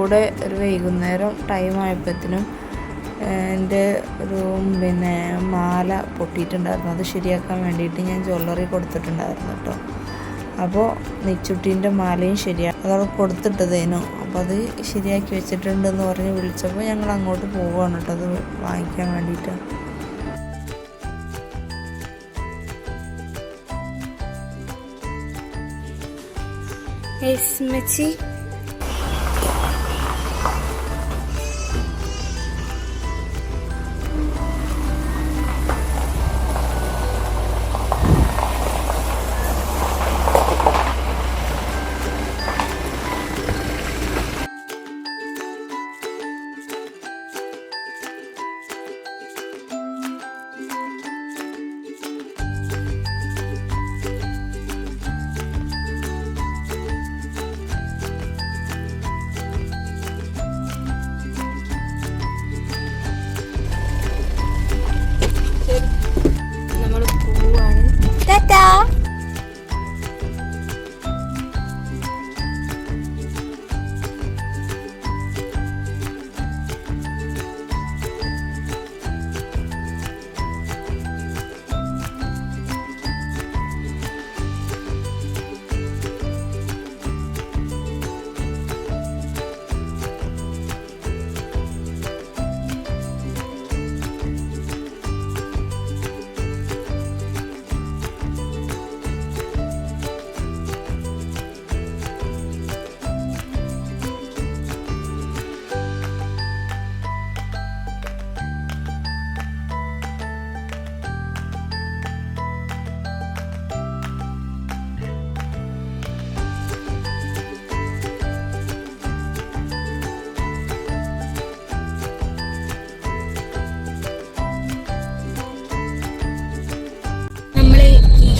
കൂടെ ഒരു വൈകുന്നേരം ടൈം ആയപ്പോഴത്തേനും എൻ്റെ ഒരു മാല പൊട്ടിയിട്ടുണ്ടായിരുന്നു. അത് ശരിയാക്കാൻ വേണ്ടിയിട്ട് ഞാൻ ജ്വല്ലറി കൊടുത്തിട്ടുണ്ടായിരുന്നു കേട്ടോ. അപ്പോൾ നെച്ചുട്ടീൻ്റെ മാലയും അതവിടെ കൊടുത്തിട്ടതേനു. അപ്പോൾ അത് ശരിയാക്കി വെച്ചിട്ടുണ്ടെന്ന് പറഞ്ഞ് വിളിച്ചപ്പോൾ ഞങ്ങൾ അങ്ങോട്ട് പോവുകയാണ് കേട്ടോ അത് വാങ്ങിക്കാൻ വേണ്ടിയിട്ട്. മെച്ചി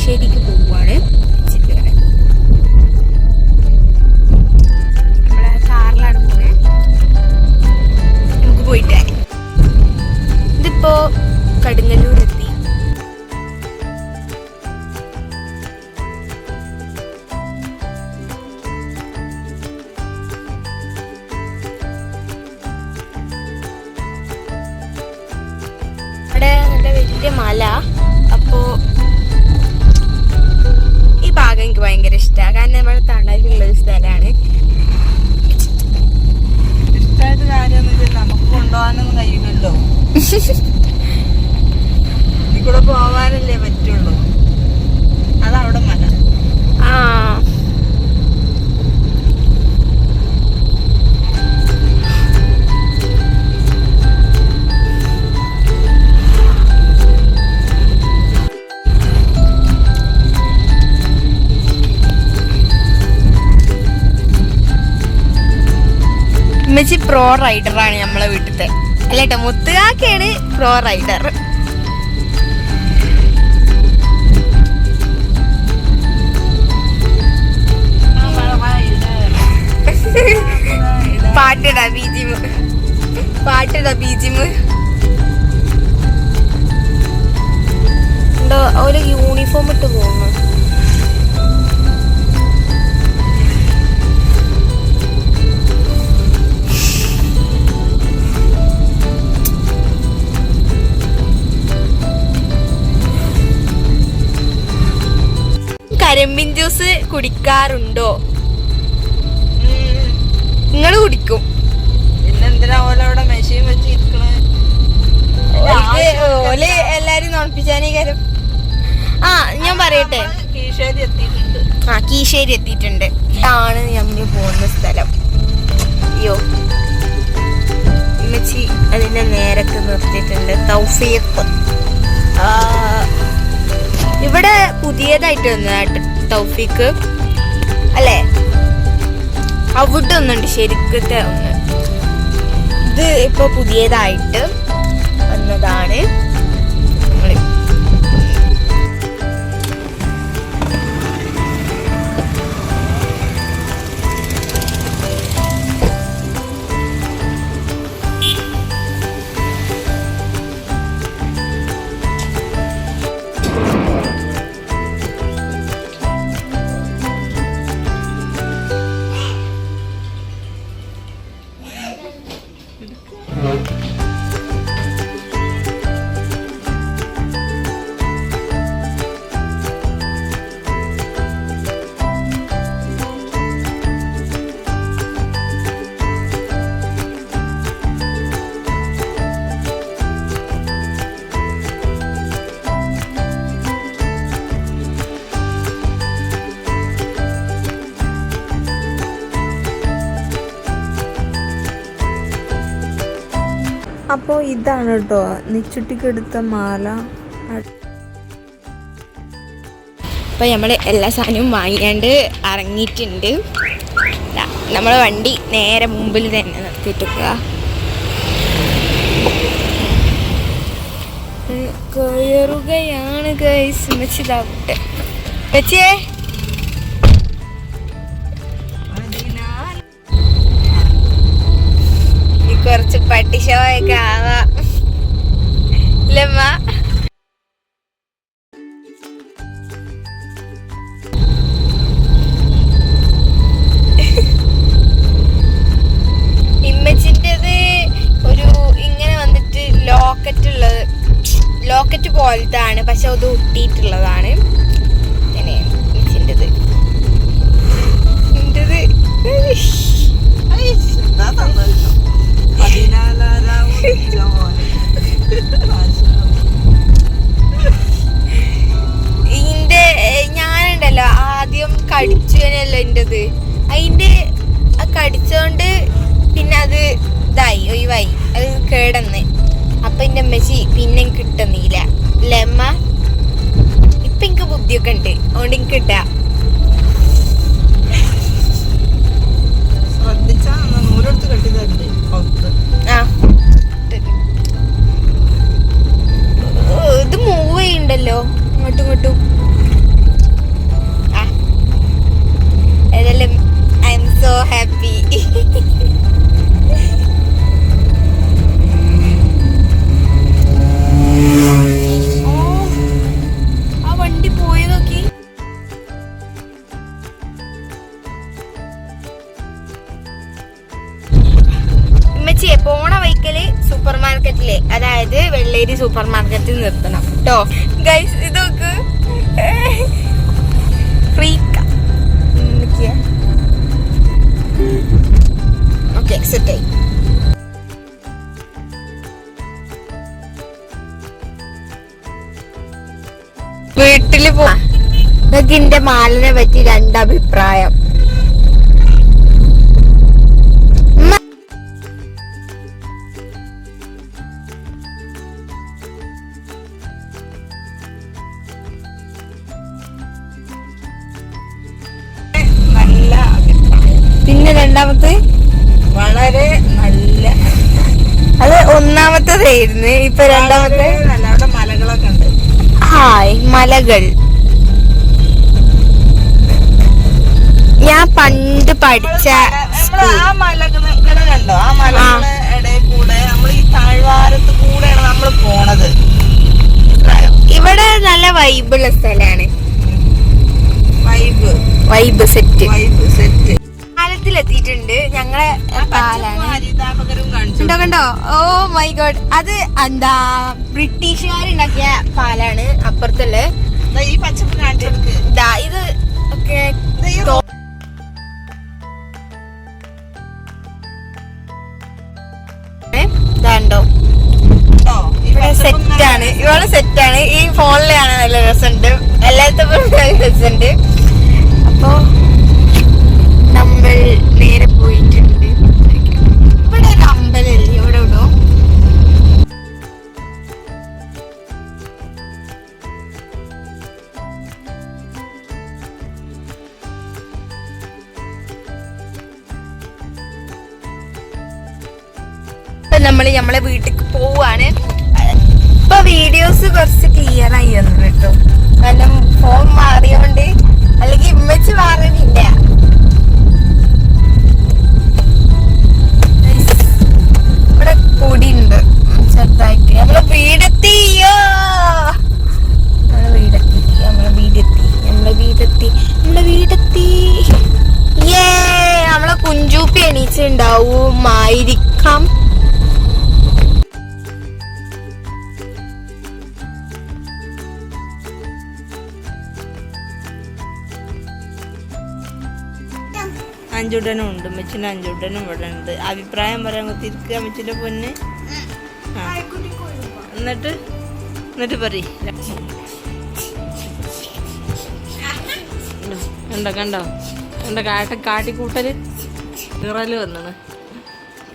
ശരിക്ക് പോവുകയാണ്. നമ്മളെ കാറിലാണ് പോകുന്നത്. നമുക്ക് പോയിട്ട് ഇതിപ്പോ കടുങ്ങല്ലൂർ എത്തി. അവിടെ നല്ല വലിയ മല. അപ്പോ ഭാഗം എനിക്ക് ഭയങ്കര ഇഷ്ടമാണ്. കാരണം നമ്മുടെ തണലുള്ള ഒരു സ്ഥലമാണ്. ഇഷ്ടമായിട്ട് കാര്യമൊന്നുമില്ല, നമുക്ക് കൊണ്ടുപോകാനൊന്നും കഴിയില്ലല്ലോ. ഇവിടെ പോവാനല്ലേ പറ്റുള്ളൂ. അതവിടെ മല. ഉമ്മച്ചി പ്രോ റൈഡറാണ് നമ്മളെ വീട്ടിലത്തെ. അല്ല കേട്ടോ, മുത്തുകാക്കയാണ് പ്രോ റൈഡർ. പാട്ടിടാ ബീജിമ് ഉണ്ടോ? അവര് യൂണിഫോം ഇട്ട് പോകുന്നു. കരിമ്പിൻ ജ്യൂസ് കുടിക്കാറുണ്ടോ? നിങ്ങൾ കുടിക്കും. പിന്നെന്തിനാ ഓലവിടെ മെഷീൻ വെച്ചിരിക്കണേ? ഓല് എല്ലാരും നോൺപിച്ചാനേ കാര്യം. ഞാൻ പറയട്ടെ, കീശേരി എത്തിയിട്ടുണ്ട്. ആണ് നമ്മൾ പോകുന്ന സ്ഥലം. അയ്യോ, ഉമ്മച്ചി അതിന്റെ നേരത്ത് നിർത്തിയിട്ടുണ്ട്. തൗഫീഖ് ഇവിടെ പുതിയതായിട്ട് വന്നതായിട്ട്. തൗഫീഖ് അല്ലേ? അവിടെ ഒന്നുണ്ട് ശരിക്കത്തെ ഒന്ന്. ഇത് ഇപ്പൊ പുതിയതായിട്ട് വന്നതാണ്. അപ്പോൾ ഇതാണ് കേട്ടോ നിച്ചുട്ടിക്കെടുത്ത മാല. അപ്പോൾ നമ്മൾ എല്ലാ സാധനവും വാങ്ങിയാണ്ട് ഇറങ്ങിയിട്ടുണ്ട്. നമ്മളെ വണ്ടി നേരെ മുമ്പിൽ തന്നെ നിർത്തിയിട്ടൊക്കെ കയറുകയാണ് ഗൈസ്. മെച്ചിതാവട്ടെ മെച്ചിയേ കുറച്ച് പട്ടിഷോയൊക്കെ ആവാം ഇല്ലമ്മ. ഇമ്മച്ചിൻ്റെത് ഒരു ഇങ്ങനെ വന്നിട്ട് ലോക്കറ്റ് പോലത്തെ ആണ്, പക്ഷെ അത് ഒട്ടിയിട്ടുള്ളതാണ്. ഇങ്ങനെയാണ് ഇമ്മച്ചിൻ്റെത്. ഞാനുണ്ടല്ലോ ആദ്യം കടിച്ചനല്ലോ എൻ്റെത്. അതിൻ്റെ കടിച്ചോണ്ട് പിന്നെ അത് ഒഴിവായി, അത് കേടന്ന്. അപ്പൊ എന്റെ അമ്മച്ചി പിന്നെ കിട്ടുന്നില്ല അല്ലേ അമ്മ? ഇപ്പൊ എനിക്ക് ബുദ്ധിയൊക്കെ ഉണ്ട്, അതുകൊണ്ട് എനിക്ക് കിട്ടാ. ഇത് മൂവ് ചെയ്യണ്ടല്ലോ അങ്ങോട്ടും ഇങ്ങോട്ടും. ഏതായാലും ഐ എം സോ ഹാപ്പി. ആ വണ്ടി പോയി നോക്കി. ഉമ്മച്ചിയെ പോണ വൈക്കല് സൂപ്പർ മാർക്കറ്റിലെ, അതായത് വെള്ളേരി സൂപ്പർ മാർക്കറ്റിൽ നിർത്തണം കേട്ടോ ഗൈസ്. ഇത് നോക്ക്, ഓക്കെ സെറ്റായി. വീട്ടില് നിങ്ങൾക്ക് എന്റെ മാലിനെ പറ്റി രണ്ടഭിപ്രായം. പിന്നെ രണ്ടാമത്തെ വളരെ നല്ല, അത് ഒന്നാമത്തേതായിരുന്നു. ഇപ്പൊ രണ്ടാമത്തെ അവിടെ മലകളൊക്കെ ഉണ്ട്. ഹായ് മലകൾ. ഞാൻ പണ്ട് പഠിച്ച ആ മലകളെ കണ്ടോ? ആ മലകളുടെ ഇടയിൽ കൂടെ നമ്മൾ ഈ താഴ്വാരത്ത് കൂടെയാണ് നമ്മൾ പോണത്. ഇവിടെ നല്ല വൈബുള്ള സ്ഥലാണ്. വൈബ് സെറ്റ് പാലത്തിലെത്തിയിട്ടുണ്ട്. ഞങ്ങളെ പാലാണ് കണ്ടോ? ഓ മൈ ഗോഡ്, അത് എന്താ ബ്രിട്ടീഷുകാരുണ്ടാക്കിയ പാലാണ്. അപ്പുറത്തുള്ള ഈ പച്ചപ്പ് കാണിച്ചു കൊടുക്ക്. ഇത് ഒക്കെ ഇതാണ്ടോ, ഇവിടെ സെറ്റാണ്. ഇവിടെ സെറ്റാണ്. ഈ ഫോണിലാണ് നല്ല രസമുണ്ട്, എല്ലാത്തും രസമുണ്ട്. അപ്പൊ നമ്മൾ നേരെ പോയിട്ടുണ്ട്. ഇവിടെ ഒരു അമ്പലല്ലേ, ഇവിടെ ഇവിടോ നമ്മളെ വീട്ടിലേക്ക് പോവാണ്. ഇപ്പൊ വീഡിയോസ് കുറച്ച് ക്ലിയർ ആയി വന്നു കേട്ടോ, കാരണം ഫോൺ മാറിയോണ്ട്. അല്ലെങ്കിൽ ഇമ്മച്ച് മാറുന്നില്ല. ഇവിടെ പൊടിയുണ്ട് ചെറുതായിട്ട്. നമ്മളെ വീടെത്തിയോ? നമ്മളെ വീടെത്തി. നമ്മളെ കുഞ്ചൂപ്പി എണീച്ചുണ്ടാവുമായിരിക്കാം. അഞ്ചുടനും ഉണ്ട്, അമ്മച്ചിന്റെ അഞ്ചുടനും ഇവിടെ ഉണ്ട്. അഭിപ്രായം പറയാൻ കുത്തിരിക്കുക അമ്മച്ചിന്റെ പൊന്ന്. എന്നിട്ട് പറയ്. കണ്ടോ കാട്ടിക്കൂട്ടല് നിറല് വന്നാണ്.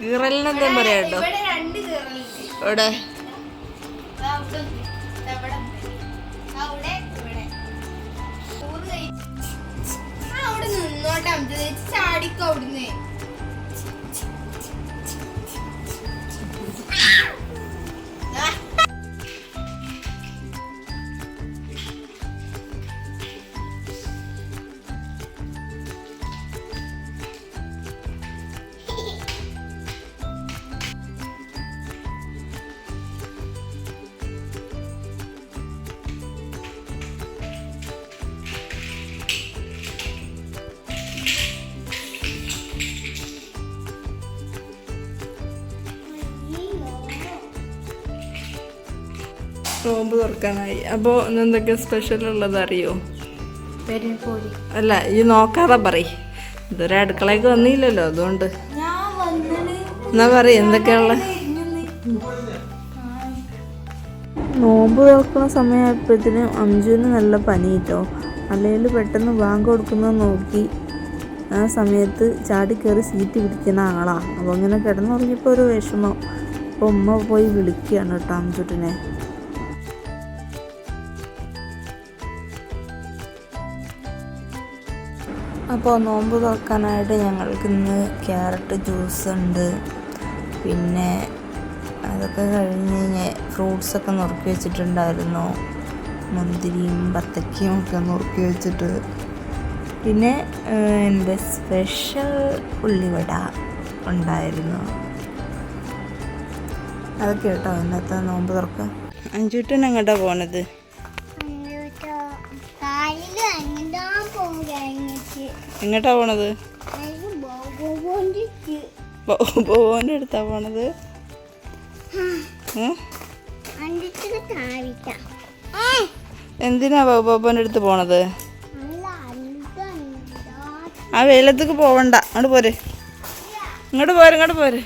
കീറലിനെന്താ പറയാ കേട്ടോ. ഇവിടെ 2 കീറലുണ്ട്. ഇവിടെ ദാ അവിടെ ഉണ്ട്. ദാ ഇവിടെ ഉണ്ട്. ദാ അവിടെ ഇവിടെ. ചോറ് അവിടെ നിന്നോട്ടെ അമ്മ ചാടിക്കോ അവിടുന്ന്. നോമ്പ് തുറക്കാനായി. അപ്പോൾ എന്തൊക്കെ സ്പെഷ്യൽ ഉള്ളത് അറിയോ? അല്ല ഈ നോക്കാതെ പറയ്, ഇതൊരു അടുക്കളയ്ക്ക് വന്നില്ലല്ലോ അതുകൊണ്ട്. എന്നാ പറയും എന്തൊക്കെയുള്ള നോമ്പ് തുറക്കുന്ന സമയമായപ്പോഴത്തേനും അഞ്ജുവിന് നല്ല പനി കിട്ടോ. അല്ലെങ്കിൽ പെട്ടെന്ന് ബാങ്ക് കൊടുക്കുന്നത് നോക്കി ആ സമയത്ത് ചാടി കയറി സീറ്റ് പിടിക്കുന്ന ആളാണ്. അപ്പോൾ അങ്ങനെ കിടന്നുറങ്ങിയപ്പോൾ ഒരു വിഷമം. അപ്പോൾ ഉമ്മ പോയി വിളിക്കുകയാണ് കേട്ടോ അഞ്ജുട്ടിനെ. അപ്പോൾ നോമ്പ് തുറക്കാനായിട്ട് ഞങ്ങൾക്ക് ഇന്ന് ക്യാരറ്റ് ജ്യൂസ് ഉണ്ട്. പിന്നെ അതൊക്കെ കഴിഞ്ഞ് ഫ്രൂട്ട്സൊക്കെ നുറുക്കി വെച്ചിട്ടുണ്ടായിരുന്നു. മുന്തിരിയും ബത്തക്കയും ഒക്കെ നുറുക്കി വെച്ചിട്ട്, പിന്നെ എൻ്റെ സ്പെഷ്യൽ ഉള്ളിവട ഉണ്ടായിരുന്നു. അതൊക്കെ കേട്ടോ ഇന്നത്തെ നോമ്പ് തുറക്കുക. അഞ്ചുട്ടൻ എങ്ങോട്ടാണ് പോണത്? എങ്ങോട്ടാ പോണത്? ബോബോന്റെ അടുത്താ പോണത്. എന്തിനാ ബോബോന്റെ അടുത്ത് പോണത്? ആ വെയിലത്തേക്ക് പോവണ്ട, അങ്ങോട്ട് പോര്, ഇങ്ങോട്ട് പോര്.